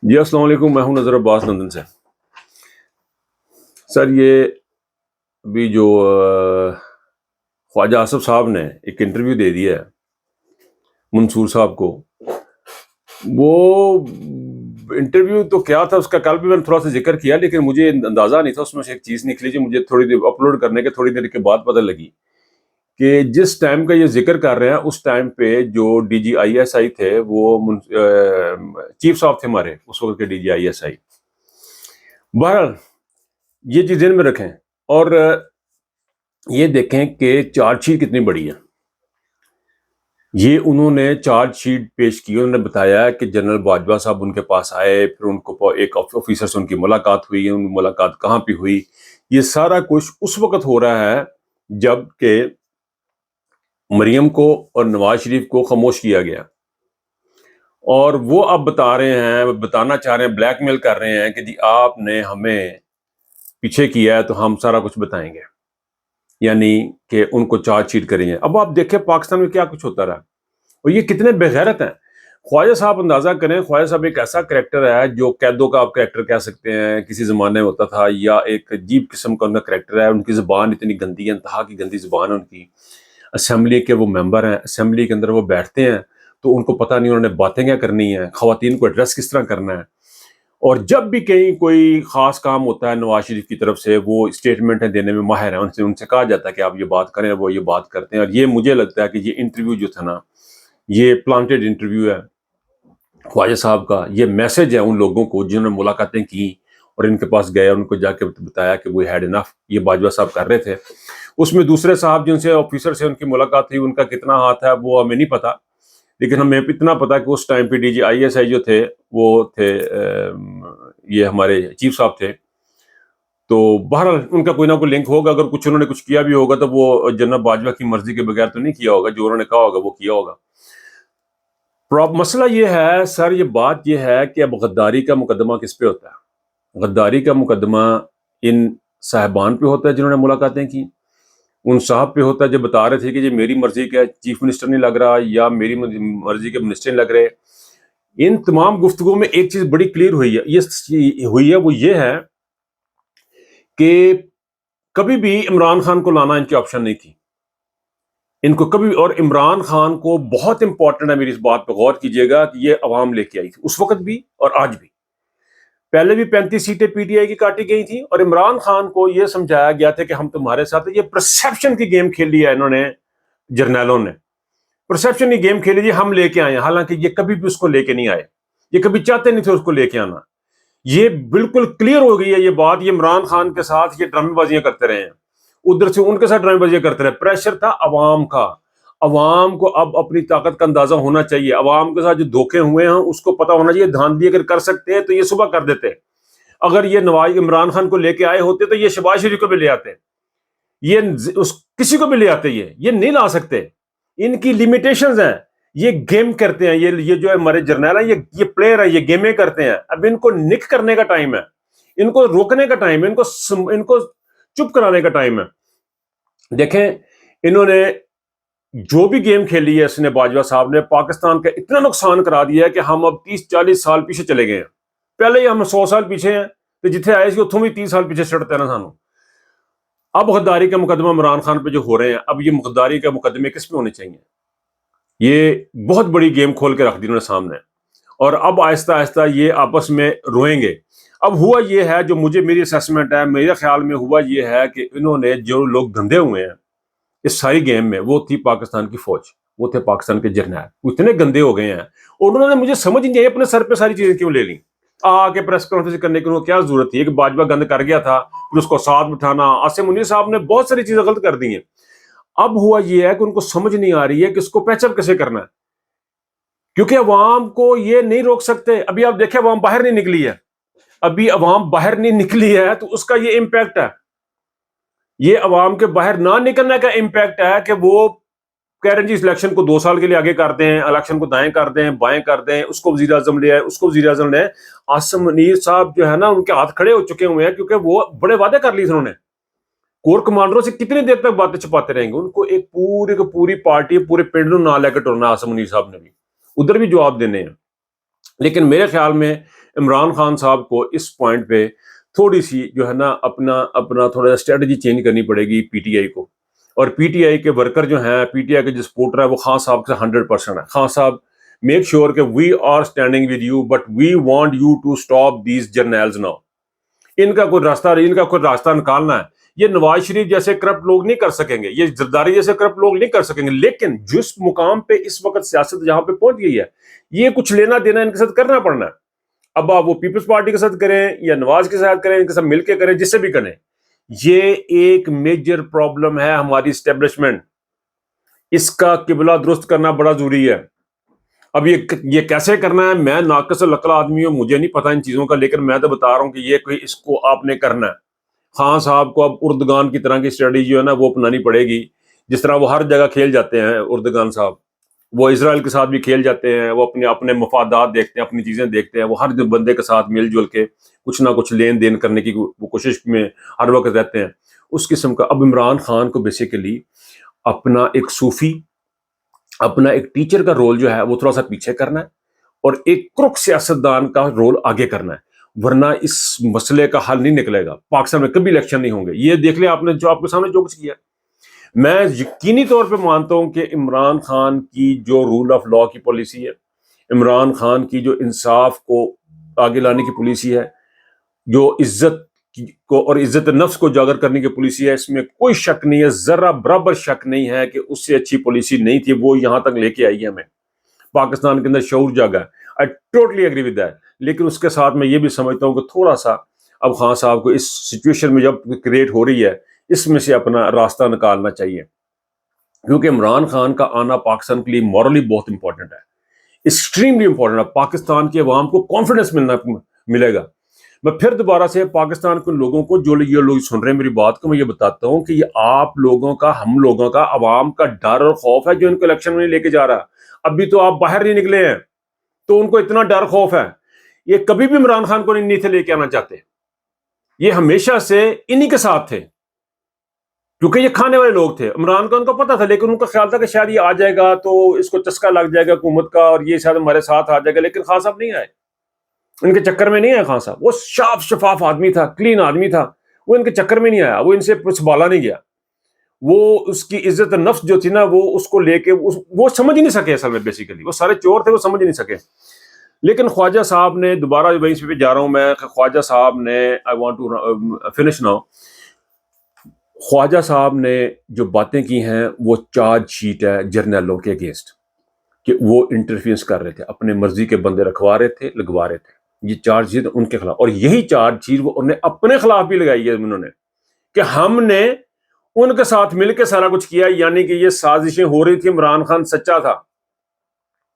جی السلام علیکم، میں ہوں نظر عباس لندن سے۔ سر یہ ابھی جو خواجہ آصف صاحب نے ایک انٹرویو دے دیا ہے منصور صاحب کو، وہ انٹرویو تو کیا تھا اس کا کل بھی میں نے تھوڑا سا ذکر کیا، لیکن مجھے اندازہ نہیں تھا، اس میں سے ایک چیز نکلی جو مجھے تھوڑی دیر اپلوڈ کرنے کے تھوڑی دیر کے بعد پتہ لگی کہ جس ٹائم کا یہ ذکر کر رہے ہیں اس ٹائم پہ جو ڈی جی آئی ایس آئی تھے وہ چیف صاحب تھے ہمارے اس وقت کے ڈی جی آئی ایس آئی۔ بہرحال یہ چیز ذہن میں رکھیں اور یہ دیکھیں کہ چارج شیٹ کتنی بڑی ہے۔ یہ انہوں نے چارج شیٹ پیش کی، انہوں نے بتایا کہ جنرل باجوہ صاحب ان کے پاس آئے، پھر ان کو ایک آفیسر سے ان کی ملاقات ہوئی، ان کی ملاقات کہاں پہ ہوئی، یہ سارا کچھ اس وقت ہو رہا ہے جب کہ مریم کو اور نواز شریف کو خاموش کیا گیا، اور وہ اب بتانا چاہ رہے ہیں، بلیک میل کر رہے ہیں کہ جی آپ نے ہمیں پیچھے کیا ہے تو ہم سارا کچھ بتائیں گے، یعنی کہ ان کو چارج شیٹ کریں گے۔ اب آپ دیکھیں پاکستان میں کیا کچھ ہوتا رہا، اور یہ کتنے بے غیرت ہیں۔ خواجہ صاحب اندازہ کریں، خواجہ صاحب ایک ایسا کریکٹر ہے جو قیدوں کا آپ کریکٹر کہہ سکتے ہیں، کسی زمانے میں ہوتا تھا، یا ایک عجیب قسم کا ان کا کریکٹر ہے۔ ان کی زبان اتنی گندی ہے، انتہا کی گندی زبان ہے ان کی۔ اسمبلی کے وہ ممبر ہیں، اسمبلی کے اندر وہ بیٹھتے ہیں تو ان کو پتہ نہیں انہوں نے باتیں کیا کرنی ہیں، خواتین کو ایڈریس کس طرح کرنا ہے، اور جب بھی کہیں کوئی خاص کام ہوتا ہے نواز شریف کی طرف سے وہ اسٹیٹمنٹیں دینے میں ماہر ہیں، ان سے کہا جاتا ہے کہ آپ یہ بات کریں، وہ یہ بات کرتے ہیں۔ اور یہ مجھے لگتا ہے کہ یہ انٹرویو جو تھا نا، یہ پلانٹڈ انٹرویو ہے خواجہ صاحب کا۔ یہ میسج ہے ان لوگوں کو جنہوں نے ملاقاتیں کی اور ان کے پاس گئے، ان کو جا کے بتایا کہ وہ ہیڈ انف، یہ باجوہ صاحب کر رہے تھے۔ اس میں دوسرے صاحب جن سے آفیسر سے ان کی ملاقات ہوئی، ان کا کتنا ہاتھ ہے وہ ہمیں نہیں پتا، لیکن ہمیں اتنا پتا کہ اس ٹائم پہ D G I S I جو تھے وہ تھے یہ ہمارے چیف صاحب تھے۔ تو بہرحال ان کا کوئی نہ کوئی لنک ہوگا، اگر کچھ انہوں نے کچھ کیا بھی ہوگا تو وہ جناب باجوہ کی مرضی کے بغیر تو نہیں کیا ہوگا، جو انہوں نے کہا ہوگا وہ کیا ہوگا۔ مسئلہ یہ ہے سر، یہ بات یہ ہے کہ اب غداری کا مقدمہ کس پہ ہوتا ہے؟ غداری کا مقدمہ ان صاحبان پہ ہوتا ہے جنہوں نے ملاقاتیں کی، ان صاحب پہ ہوتا ہے جو بتا رہے تھے کہ یہ میری مرضی کا چیف منسٹر نہیں لگ رہا یا میری مرضی کے منسٹر نہیں لگ رہے۔ ان تمام گفتگو میں ایک چیز بڑی کلیئر ہوئی ہے، وہ یہ ہے کہ کبھی بھی عمران خان کو لانا ان کی آپشن نہیں تھی، ان کو کبھی، اور عمران خان کو بہت امپورٹنٹ ہے، میری اس بات پہ غور کیجئے گا کہ یہ عوام لے کے آئی تھی اس وقت بھی اور آج بھی۔ پہلے بھی 35 سیٹیں پی ٹی آئی کی کاٹی گئی تھیں، اور عمران خان کو یہ سمجھایا گیا تھا کہ ہم تمہارے ساتھ، یہ پرسیپشن کی گیم کھیلی ہے انہوں نے، جرنیلوں نے پرسیپشن کی گیم کھیلی، ہم لے کے آئے ہیں، حالانکہ یہ کبھی بھی اس کو لے کے نہیں آئے، یہ کبھی چاہتے نہیں تھے اس کو لے کے آنا۔ یہ بالکل کلیئر ہو گئی ہے یہ بات، یہ عمران خان کے ساتھ یہ ڈرامے بازیاں کرتے رہے ہیں، ادھر سے ان کے ساتھ ڈرامے بازیاں کرتے رہے۔ پریشر تھا عوام کا، عوام کو اب اپنی طاقت کا اندازہ ہونا چاہیے، عوام کے ساتھ جو دھوکے ہوئے ہیں اس کو پتہ ہونا چاہیے، دھاندلی اگر کر سکتے ہیں تو یہ صبح کر دیتے، اگر یہ نواز عمران خان کو لے کے آئے ہوتے تو یہ شہباز شریف کو بھی لے آتے، یہ کسی کو بھی لے آتے، یہ نہیں لا سکتے، ان کی لیمیٹیشنز ہیں، یہ گیم کرتے ہیں، یہ جو ہمارے جرنیل ہیں یہ پلیئر ہیں، یہ گیمیں کرتے ہیں۔ اب ان کو نک کرنے کا ٹائم ہے، ان کو روکنے کا ٹائم ہے، ان کو چپ کرانے کا ٹائم ہے۔ دیکھیں انہوں نے جو بھی گیم کھیلی ہے، اس نے باجوہ صاحب نے پاکستان کا اتنا نقصان کرا دیا ہے کہ ہم اب 30-40 سال پیچھے چلے گئے ہیں، پہلے ہی ہم 100 سال پیچھے ہیں، تو جتنے آئے سی اتوں بھی 30 سال پیچھے چڑھتے ہیں نا سانو۔ اب غداری کا مقدمہ عمران خان پہ جو ہو رہے ہیں، اب یہ غداری کا مقدمے کس پہ ہونے چاہیے؟ یہ بہت بڑی گیم کھول کے رکھ دی انہوں نے سامنے، اور اب آہستہ آہستہ یہ آپس میں روئیں گے۔ اب ہوا یہ ہے، جو میری اسیسمنٹ ہے، میرے خیال میں ہوا یہ ہے کہ انہوں نے جو لوگ گندے ہوئے ہیں اس ساری گیم میں، وہ تھی پاکستان کی فوج، وہ تھے پاکستان کے جرنیل، وہ اتنے گندے ہو گئے ہیں، اور انہوں نے مجھے سمجھ نہیں آئی اپنے سر پہ ساری چیزیں کیوں لے لیں، آ کے پریس کانفرنس کرنے کی کیا ضرورت تھی؟ کہ باجوہ گند کر گیا تھا پھر اس کو ساتھ بٹھانا، عاصم منیر صاحب نے بہت ساری چیزیں غلط کر دی ہیں۔ اب ہوا یہ ہے کہ ان کو سمجھ نہیں آ رہی ہے کہ اس کو پیچ اپ کیسے کرنا ہے، کیونکہ عوام کو یہ نہیں روک سکتے۔ ابھی آپ دیکھیں عوام باہر نہیں نکلی ہے، ابھی عوام باہر نہیں نکلی ہے، تو اس کا یہ امپیکٹ ہے، یہ عوام کے باہر نہ نکلنے کا امپیکٹ ہے کہ وہ کہہ رہے ہیں جی اس الیکشن کو 2 سال کے لیے آگے کر دیں، الیکشن کو دائیں کر دیں، بائیں کر دیں، اس کو وزیر اعظم لے آئے، اس کو وزیر اعظم لے آئے۔ عاصم منیر صاحب جو ہے نا، ان کے ہاتھ کھڑے ہو چکے ہوئے ہیں، کیونکہ وہ بڑے وعدے کر لیے تھے انہوں نے، کور کمانڈروں سے کتنی دیر تک باتیں چھپاتے رہیں گے؟ ان کو ایک پوری پارٹی، پورے پنڈ نو نہ لے کے ٹرنا عاصم منیر صاحب نے بھی ادھر بھی جواب دینے ہیں۔ لیکن میرے خیال میں عمران خان صاحب کو اس پوائنٹ پہ تھوڑی سی جو ہے نا اپنا تھوڑا سا اسٹریٹجی چینج کرنی پڑے گی پی ٹی آئی کو. اور پی ٹی آئی کے ورکر جو ہیں, پی ٹی آئی کے جو سپورٹر ہے, وہ خان صاحب سے 100% ہے. خان صاحب میک شیور کہ we are standing with you but we want you to stop these generals now. ان کا کوئی راستہ نکالنا ہے. یہ نواز شریف جیسے کرپٹ لوگ نہیں کر سکیں گے, یہ زرداری جیسے کرپٹ لوگ نہیں کر سکیں گے, لیکن جس مقام پہ اس وقت سیاست جہاں پہ پہنچ گئی ہے, یہ کچھ لینا دینا ان کے ساتھ کرنا پڑنا ہے. اب آپ وہ پیپلز پارٹی کے ساتھ کریں یا نواز کے ساتھ کریں, ان کے ساتھ مل کے کریں, جس سے بھی کریں, یہ ایک میجر پرابلم ہے ہماری اسٹیبلشمنٹ. اس کا قبلہ درست کرنا بڑا ضروری ہے. اب یہ کیسے کرنا ہے, میں ناقص العقل آدمی ہوں, مجھے نہیں پتا ان چیزوں کا, لیکن میں تو بتا رہا ہوں کہ یہ کوئی اس کو آپ نے کرنا ہے. خان صاحب کو اب اردگان کی طرح کی اسٹریٹجی جو ہے نا وہ اپنانی پڑے گی. جس طرح وہ ہر جگہ کھیل جاتے ہیں اردگان صاحب, وہ اسرائیل کے ساتھ بھی کھیل جاتے ہیں, وہ اپنے مفادات دیکھتے ہیں, اپنی چیزیں دیکھتے ہیں, وہ ہر بندے کے ساتھ مل جل کے کچھ نہ کچھ لین دین کرنے کی وہ کوشش میں ہر وقت رہتے ہیں, اس قسم کا. اب عمران خان کو بیسیکلی اپنا ایک صوفی, اپنا ایک ٹیچر کا رول جو ہے وہ تھوڑا سا پیچھے کرنا ہے, اور ایک کرک سیاستدان کا رول آگے کرنا ہے, ورنہ اس مسئلے کا حل نہیں نکلے گا. پاکستان میں کبھی الیکشن نہیں ہوں گے. یہ دیکھ لیں آپ نے جو آپ کے سامنے جو کچھ کیا. میں یقینی طور پہ مانتا ہوں کہ عمران خان کی جو رول آف لا کی پالیسی ہے, عمران خان کی جو انصاف کو آگے لانے کی پالیسی ہے, جو عزت کو اور عزت نفس کو اجاگر کرنے کی پالیسی ہے, اس میں کوئی شک نہیں ہے, ذرا برابر شک نہیں ہے کہ اس سے اچھی پالیسی نہیں تھی. وہ یہاں تک لے کے آئی ہے, ہمیں پاکستان کے اندر شعور جاگا ہے. I totally agree with that. لیکن اس کے ساتھ میں یہ بھی سمجھتا ہوں کہ تھوڑا سا اب خان صاحب کو اس سچویشن میں جب کریٹ ہو رہی ہے, اس میں سے اپنا راستہ نکالنا چاہیے, کیونکہ عمران خان کا آنا پاکستان کے لیے مورلی بہت امپورٹنٹ ہے, ایکسٹریملی امپورٹنٹ ہے. پاکستان کے عوام کو کانفیڈنس ملے گا. میں پھر دوبارہ سے پاکستان کے لوگوں کو, جو یہ لوگ سن رہے ہیں میری بات کو, میں یہ بتاتا ہوں کہ یہ آپ لوگوں کا, ہم لوگوں کا, عوام کا ڈر اور خوف ہے جو ان کو الیکشن میں لے کے جا رہا ہے. ابھی تو آپ باہر نہیں نکلے ہیں, تو ان کو اتنا ڈر خوف ہے. یہ کبھی بھی عمران خان کو نہیں تھے لے کے آنا چاہتے, یہ ہمیشہ سے انہی کے ساتھ تھے, کیونکہ یہ کھانے والے لوگ تھے. عمران خان کو پتا تھا, لیکن ان کا خیال تھا کہ شاید یہ آ جائے گا تو اس کو چسکا لگ جائے گا حکومت کا, اور یہ شاید ہمارے ساتھ آ جائے گا. لیکن خان صاحب نہیں آئے, ان کے چکر میں نہیں آئے. خان صاحب وہ صاف شفاف آدمی تھا, کلین آدمی تھا, وہ ان کے چکر میں نہیں آیا, وہ ان سے سنبھالا نہیں گیا. وہ اس کی عزت نفس جو تھی نا, وہ اس کو لے کے وہ سمجھ ہی نہیں سکے. اصل میں بیسیکلی وہ سارے چور تھے, وہ سمجھ نہیں سکے. لیکن خواجہ صاحب نے, دوبارہ وہیں پہ جا رہا ہوں میں, خواجہ صاحب نے, I want to finish now, Khawaja صاحب نے جو باتیں کی ہیں وہ چارج شیٹ ہے جرنیلوں کے اگینسٹ, کہ وہ انٹرفیئرنس کر رہے تھے, اپنے مرضی کے بندے رکھوا رہے تھے, لگوا رہے تھے. یہ چارج شیٹ ان کے خلاف, اور یہی چارج شیٹ وہ انہوں نے اپنے خلاف بھی لگائی ہے انہوں نے, کہ ہم نے ان کے ساتھ مل کے سارا کچھ کیا. یعنی کہ یہ سازشیں ہو رہی تھی, عمران خان سچا تھا.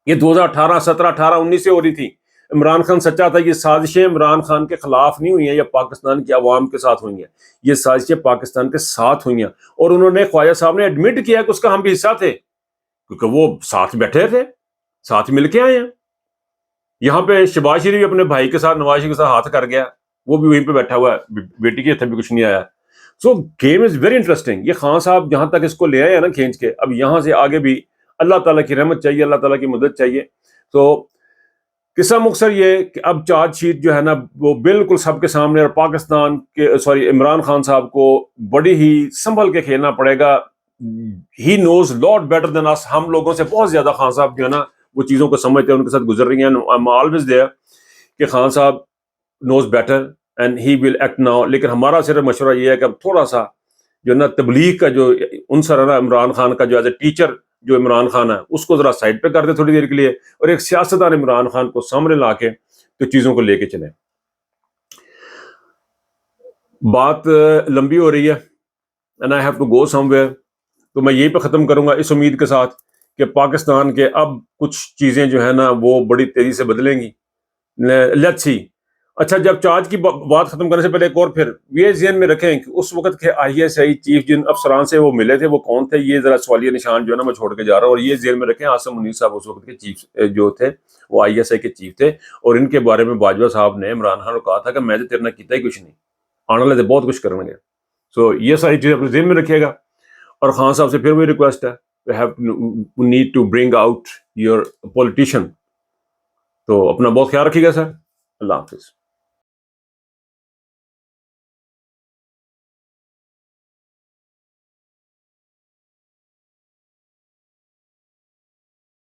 یہ 2018 17 18 19 سے ہو رہی تھی, عمران خان سچا تھا. یہ سازشیں عمران خان کے خلاف نہیں ہوئی ہیں یا پاکستان کے عوام کے ساتھ ہوئی ہیں, یہ سازشیں پاکستان کے ساتھ ہوئی ہیں. اور انہوں نے, خواجہ صاحب نے ایڈمٹ کیا کہ اس کا ہم بھی حصہ تھے, کیونکہ وہ ساتھ بیٹھے تھے, ساتھ مل کے آئے ہیں. یہاں پہ شہباز شریف اپنے بھائی کے ساتھ, نواز شریف کے ساتھ ہاتھ کر گیا, وہ بھی وہیں پہ بیٹھا ہوا ہے, بیٹی کے ہاتھ بھی کچھ نہیں آیا. سو گیم از ویری انٹرسٹنگ. یہ خان صاحب جہاں تک اس کو لے آئے ہیں نا کھینچ کے, اب یہاں سے آگے بھی اللہ تعالیٰ کی رحمت چاہیے, اللہ تعالیٰ کی مدد چاہیے. تو قصہ مختصر یہ کہ اب چارج شیٹ جو ہے نا وہ بالکل سب کے سامنے, اور پاکستان کے عمران خان صاحب کو بڑی ہی سنبھل کے کھیلنا پڑے گا. ہی نوز لاٹ بیٹر دین اس, ہم لوگوں سے بہت زیادہ خان صاحب جو ہے نا وہ چیزوں کو سمجھتے ہیں, ان کے ساتھ گزر رہی ہیں. I'm always there کہ خان صاحب knows better and he will act now. لیکن ہمارا صرف مشورہ یہ ہے کہ اب تھوڑا سا جو ہے نا تبلیغ کا جو عنصر ہے نا عمران خان کا, جو ایز اے ٹیچر جو عمران خان ہے, اس کو ذرا سائڈ پہ کر دے تھوڑی دیر کے لیے, اور ایک سیاستدان عمران خان کو سامنے لا کے تو چیزوں کو لے کے چلیں. بات لمبی ہو رہی ہے, and I have to go somewhere. تو میں یہی پہ ختم کروں گا اس امید کے ساتھ کہ پاکستان کے اب کچھ چیزیں جو ہے نا وہ بڑی تیزی سے بدلیں گی. Let's see. اچھا, جب چارج کی بات ختم کرنے سے پہلے ایک اور پھر یہ ذہن میں رکھیں کہ اس وقت کے آئی ایس آئی چیف جن افسران سے وہ ملے تھے وہ کون تھے, یہ ذرا سوالیہ نشان جو ہے نا میں چھوڑ کے جا رہا ہوں. اور یہ ذہن میں رکھیں عاصم منیر صاحب اس وقت کے چیف جو تھے وہ آئی ایس آئی کے چیف تھے, اور ان کے بارے میں باجوہ صاحب نے عمران خان کو کہا تھا کہ میں تو تیرے نہ کیتا ہی کچھ نہیں, آنے والے بہت کچھ کریں گے. سو یہ ساری چیزیں اپنے ذہن میں رکھیے گا. اور خان صاحب سے پھر وہی ریکویسٹ ہے, we need to bring out your politician. تو اپنا بہت خیال رکھیے گا سر. اللہ حافظ.